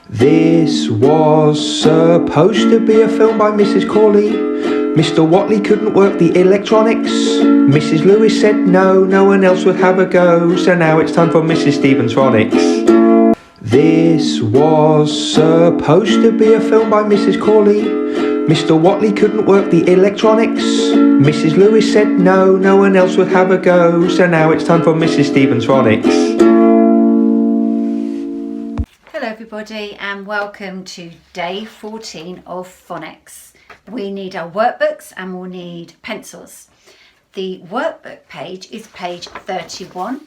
This was supposed to be a film by Mrs. Corley. Mr. Watley couldn't work the electronics. Mrs. Lewis said no one else would have a go. So now it's time for Mrs. Stevens Phonics. This was supposed to be a film by Mrs. Corley. Mr. Watley couldn't work the electronics. Mrs. Lewis said no one else would have a go. So now it's time for Mrs. Stevens Phonics. Hello everybody and welcome to day 14 of Phonics. We need our workbooks and we'll need pencils. The workbook page is page 31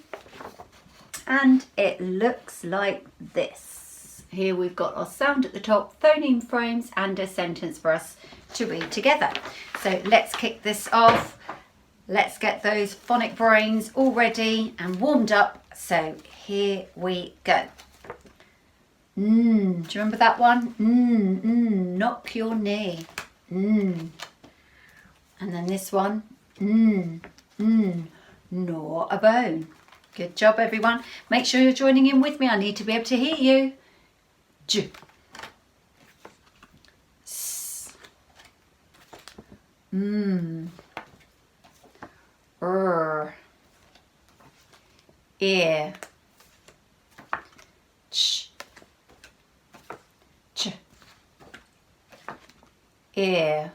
and it looks like this. Here we've got our sound at the top, phoneme frames and a sentence for us to read together. So let's kick this off. Let's get those phonic brains all ready and warmed up. So here we go. Do you remember that one? Knock your knee. And then this one. Gnaw a bone. Good job, everyone. Make sure you're joining in with me. I need to be able to hear you. J. S. R. Ear. Ch. Ch. Ear.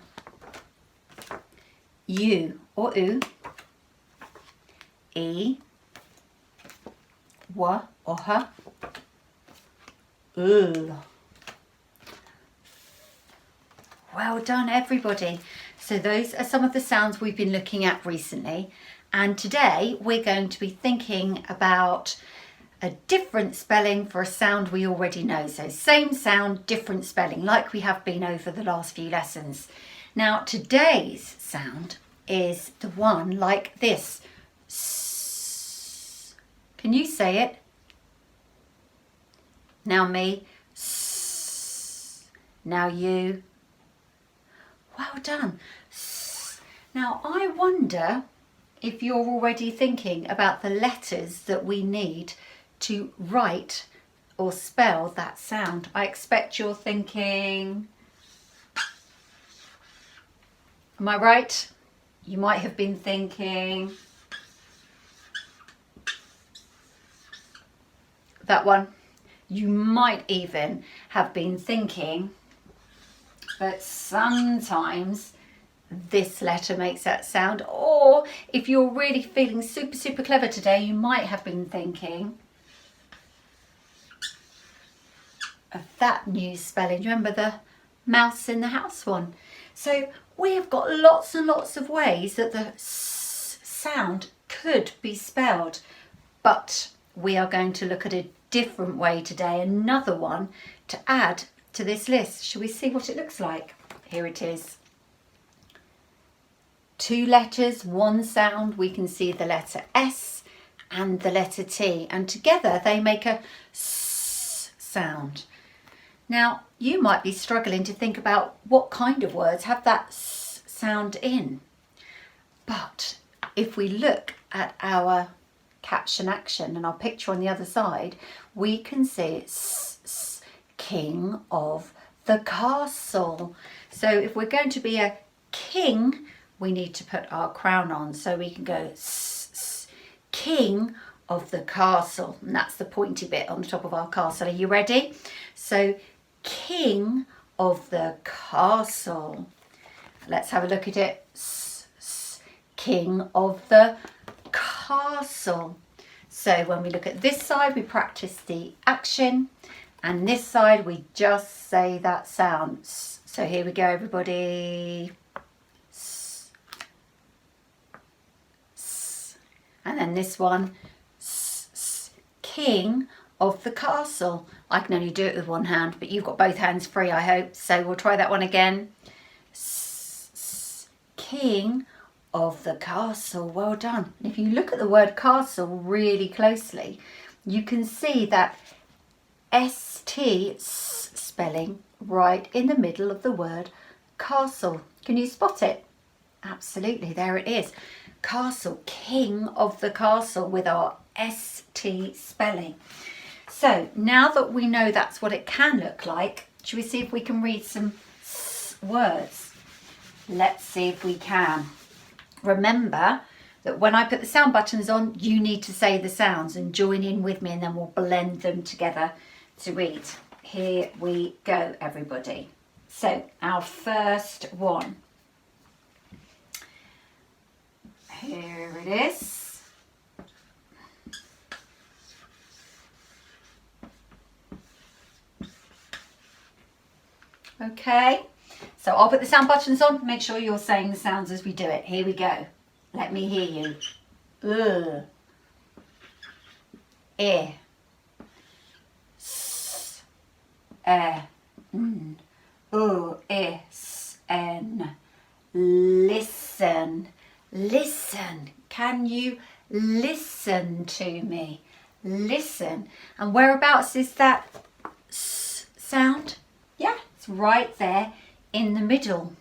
U or oo. E. W or h. L. Well done, everybody. So those are some of the sounds we've been looking at recently, and today we're going to be thinking about a different spelling for a sound we already know. So same sound, different spelling, like we have been over the last few lessons. Now today's sound is the one like this. S. Can you say it? Now me. S. Now you. Well done. S. Now I wonder if you're already thinking about the letters that we need to write or spell that sound. I expect you're thinking, am I right? You might have been thinking that one. You might even have been thinking, but sometimes this letter makes that sound. Or if you're really feeling super clever today, you might have been thinking of that new spelling. Do you remember the mouse in the house one? So we have got lots and lots of ways that the S sound could be spelled, but we are going to look at a different way today, another one to add to this list. Shall we see what it looks like? Here it is. 2 letters, 1 sound. We can see the letter S and the letter T, and together they make a S sound. Now, you might be struggling to think about what kind of words have that S sound in. But if we look at our caption action and our picture on the other side, we can see S, king of the castle. So if we're going to be a king, we need to put our crown on. So we can go S, king of the castle. And that's the pointy bit on the top of our castle. Are you ready? So king of the castle. Let's have a look at it. S, king of the castle. So when we look at this side, we practice the action, and this side we just say that sound. S. So here we go, everybody. S, S. And then this one, S, king of the castle. I can only do it with one hand, but you've got both hands free, I hope. So we'll try that one again. S, king of the castle. Well done. And if you look at the word castle really closely, you can see that ST spelling right in the middle of the word castle. Can you spot it? Absolutely, there it is. Castle, king of the castle, with our ST spelling. So now that we know that's what it can look like, should we see if we can read some words? Let's see if we can. Remember that when I put the sound buttons on, you need to say the sounds and join in with me, and then we'll blend them together to read. Here we go, everybody. So our first one. Here it is. Okay, so I'll put the sound buttons on. Make sure you're saying the sounds as we do it. Here we go. Let me hear you. E. S. E. N. U. S. N. Listen. Listen. Can you listen to me? Listen. And whereabouts is that S sound? Yeah, it's right there in the middle.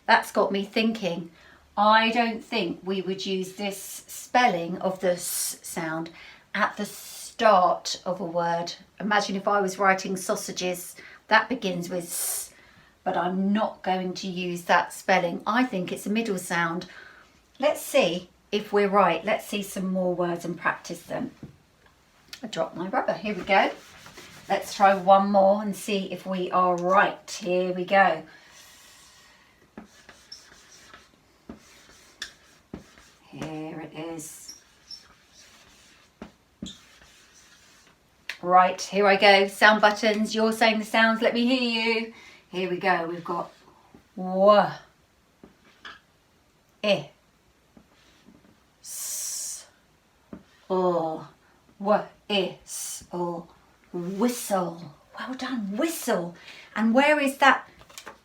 That's got me thinking. I don't think we would use this spelling of the S sound at the start of a word. Imagine if I was writing sausages, that begins with S, but I'm not going to use that spelling. I think it's a middle sound. Let's see if we're right. Let's see some more words and practice them. I dropped my rubber. Here we go. Let's try one more and see if we are right. Here we go. Here it is. Right, here I go. Sound buttons. You're saying the sounds. Let me hear you. Here we go. We've got W, I, S, O, W, I, S, O. Whistle. Well done, whistle. And where is that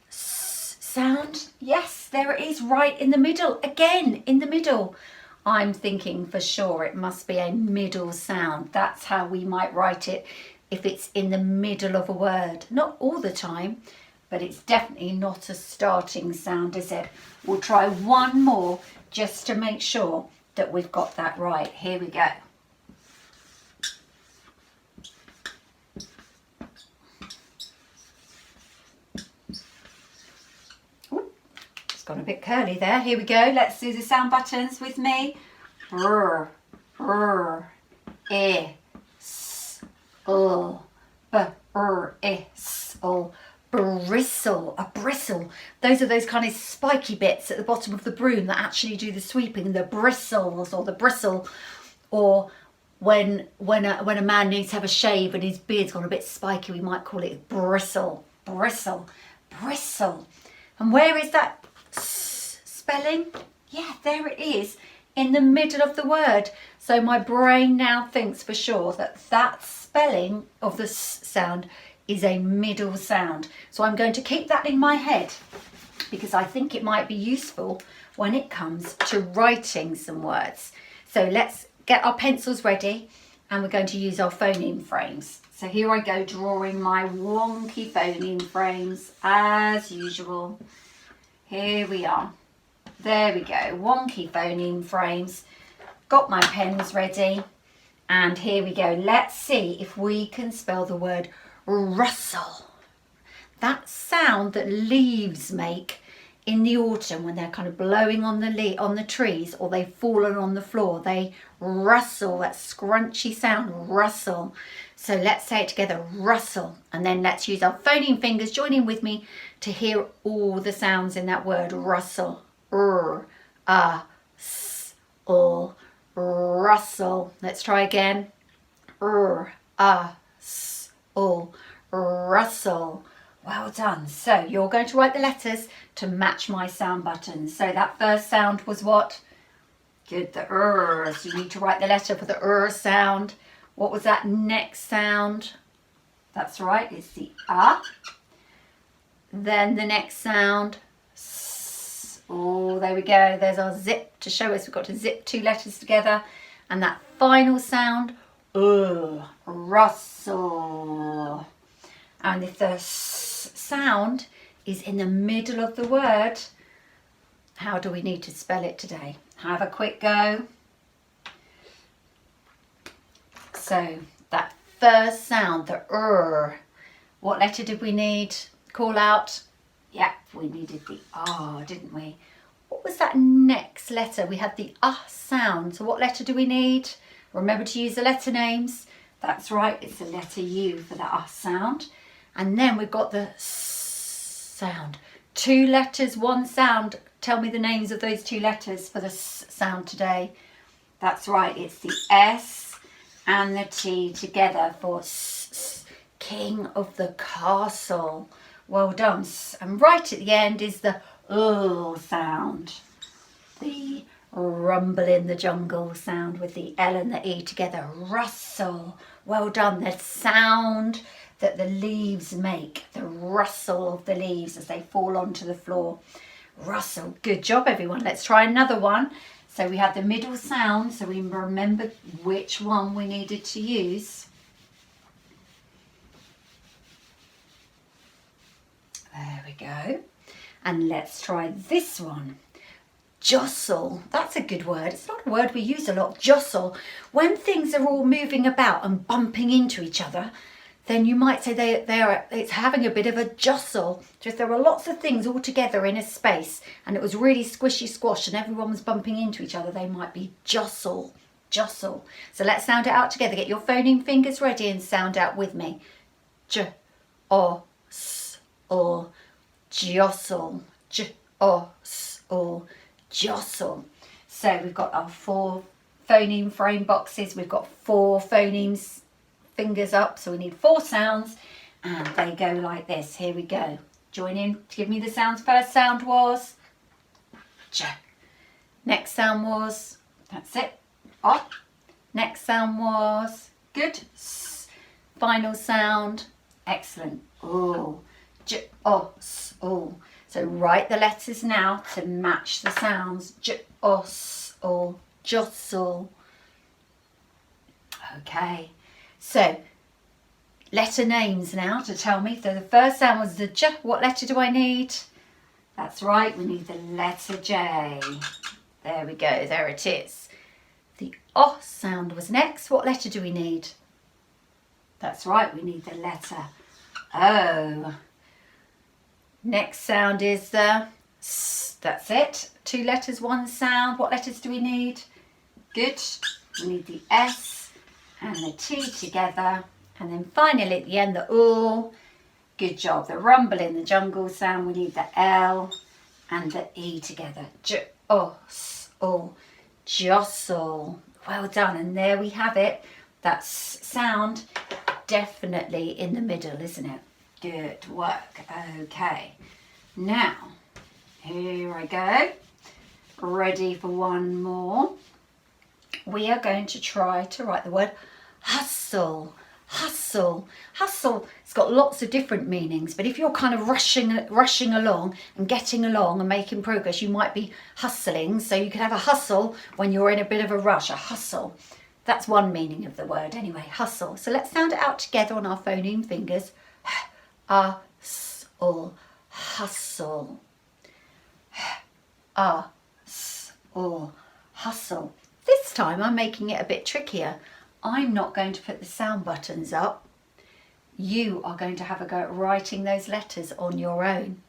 S sound? Yes, there it is, right in the middle. Again, in the middle. I'm thinking for sure it must be a middle sound. That's how we might write it if it's in the middle of a word. Not all the time, but it's definitely not a starting sound, is it? We'll try one more just to make sure that we've got that right. Here we go. Gone a bit curly there. Here we go. Let's do the sound buttons with me. R, R, E, S, O, B, R, E, S, O. Bristle. A bristle. Those are those kind of spiky bits at the bottom of the broom that actually do the sweeping. The bristles or the bristle. Or when a man needs to have a shave and his beard's gone a bit spiky, we might call it bristle. Bristle. Bristle. And where is that spelling? Yeah, there it is in the middle of the word. So my brain now thinks for sure that that spelling of the S sound is a middle sound. So I'm going to keep that in my head because I think it might be useful when it comes to writing some words. So let's get our pencils ready and we're going to use our phoneme frames. So here I go, drawing my wonky phoneme frames as usual. Here we are. There we go. Wonky phoneme frames. Got my pens ready. And here we go. Let's see if we can spell the word rustle. That sound that leaves make in the autumn when they're kind of blowing on the trees or they've fallen on the floor. They rustle, that scrunchy sound, rustle. So let's say it together, rustle. And then let's use our phoneme fingers, join in with me to hear all the sounds in that word, rustle. S, O, rustle. Let's try again. S, O, rustle. Well done. So you're going to write the letters to match my sound buttons. So that first sound was what? Good, the So you need to write the letter for the sound. What was that next sound? That's right, it's the A. Then the next sound, S. Oh, there we go. There's our zip to show us we've got to zip two letters together. And that final sound, rustle. And if the S sound is in the middle of the word, how do we need to spell it today? Have a quick go. So that first sound, the What letter did we need? Call out. Yep, we needed the R, didn't we? What was that next letter? We had the sound. So what letter do we need? Remember to use the letter names. That's right, it's the letter U for the sound. And then we've got the sound. 2 letters, 1 sound. Tell me the names of those 2 letters for the sound today. That's right, it's the S and the T together for King of the Castle. Well done. And right at the end is the sound. The rumble in the jungle sound with the L and the E together. Rustle. Well done. The sound that the leaves make. The rustle of the leaves as they fall onto the floor. Rustle. Good job, everyone. Let's try another one. So we had the middle sound, so we remembered which one we needed to use. There we go. And let's try this one. Jostle. That's a good word. It's not a word we use a lot. Jostle. When things are all moving about and bumping into each other, then you might say it's having a bit of a jostle. Just there are lots of things all together in a space and it was really squishy squash and everyone was bumping into each other. They might be jostle. Jostle. So let's sound it out together. Get your phoneme fingers ready and sound out with me. J, O, S, O, jostle. J, O, S, O, jostle. So we've got our 4 phoneme frame boxes. We've got 4 phonemes fingers up, so we need 4 sounds and they go like this. Here we go. Join in. Give me the sounds. First sound was J. Next sound was, that's it, O. Next sound was good. S. Final sound, excellent. O. J, O, S, O. So write the letters now to match the sounds. J, O, S, O, jostle. Okay. So, letter names now to tell me. So the first sound was the J. What letter do I need? That's right, we need the letter J. There we go, there it is. The O sound was next. What letter do we need? That's right, we need the letter O. Next sound is the S. That's it. 2 letters, 1 sound. What letters do we need? Good. We need the S and the T together, and then finally at the end the O. Good job. The rumble in the jungle sound, we need the L and the E together. J, O, S, O, jostle. Well done. And there we have it. That sound definitely in the middle, isn't it? Good work. Okay. Now, here I go. Ready for one more. We are going to try to write the word hustle. Hustle. Hustle. It's got lots of different meanings, but if you're kind of rushing along and getting along and making progress, you might be hustling. So you could have a hustle when you're in a bit of a rush, a hustle. That's one meaning of the word anyway, hustle. So let's sound it out together on our phoneme fingers. Hustle. Hustle. Hustle. Hustle. This time I'm making it a bit trickier. I'm not going to put the sound buttons up. You are going to have a go at writing those letters on your own.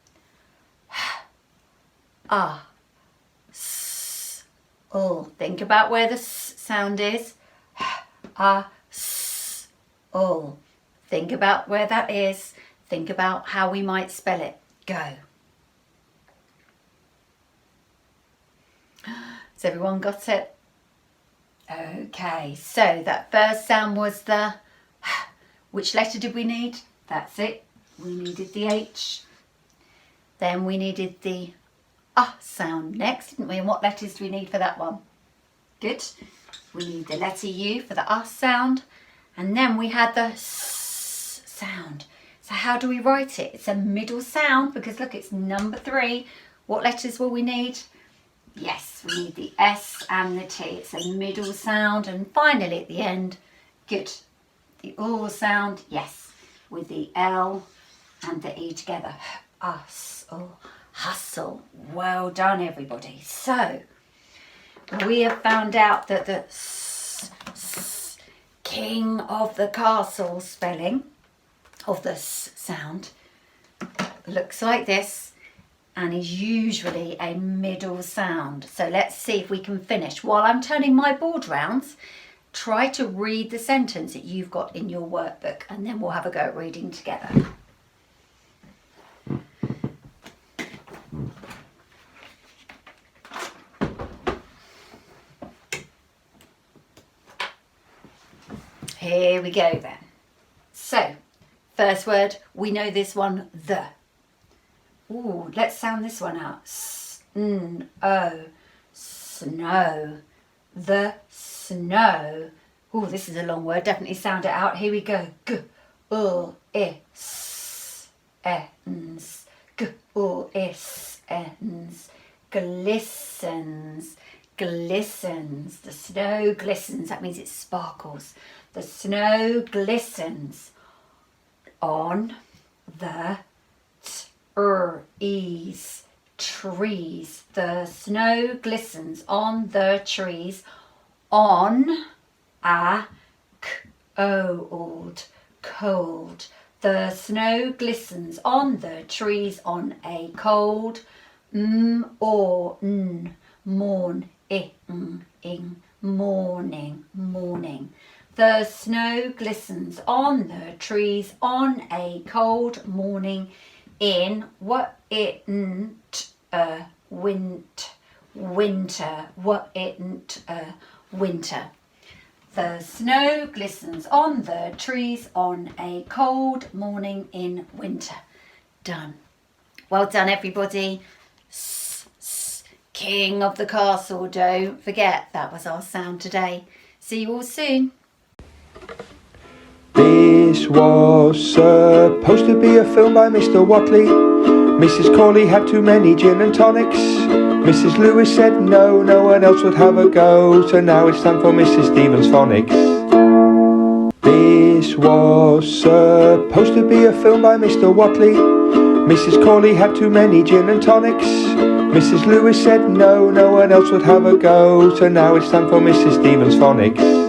Think about where the S sound is. Think about where that is. Think about how we might spell it. Go. Has everyone got it? Okay, so that first sound was the, which letter did we need? That's it, we needed the H. Then we needed the sound next, didn't we? And what letters do we need for that one? Good. We need the letter U for the sound. And then we had the S sound. So how do we write it? It's a middle sound because look, it's number 3. What letters will we need? Yes, we need the S and the T. It's a middle sound. And finally at the end, good, the O sound, yes, with the L and the E together. Hustle. Well done, everybody. So, we have found out that the king of the castle spelling of the S sound looks like this and is usually a middle sound. So let's see if we can finish. While I'm turning my board rounds, try to read the sentence that you've got in your workbook, and then we'll have a go at reading together. Here we go then. So, first word, we know this one, the. Ooh, let's sound this one out. S-n-o, snow, the snow. Ooh, this is a long word, definitely sound it out. Here we go. G-u-i-s-e-n-s, g-u-i-s-e-n-s, glistens, glistens. The snow glistens, that means it sparkles. The snow glistens on the trees. Trees. The snow glistens on the trees. On a cold. Cold. The snow glistens on the trees on a cold or morn ing morning morning. The snow glistens on the trees on a cold morning in what it winter. What it winter. The snow glistens on the trees on a cold morning in winter. Done. Well done, everybody. King of the castle, don't forget, that was our sound today. See you all soon. This was supposed to be a film by Mr. Watley. Mrs. Corley had too many gin and tonics. Mrs. Lewis said no, no one else would have a go. So now it's time for Mrs. Stevens' Phonics. This was supposed to be a film by Mr. Watley. Mrs. Corley had too many gin and tonics. Mrs. Lewis said no, no one else would have a go. So now it's time for Mrs. Stevens' Phonics.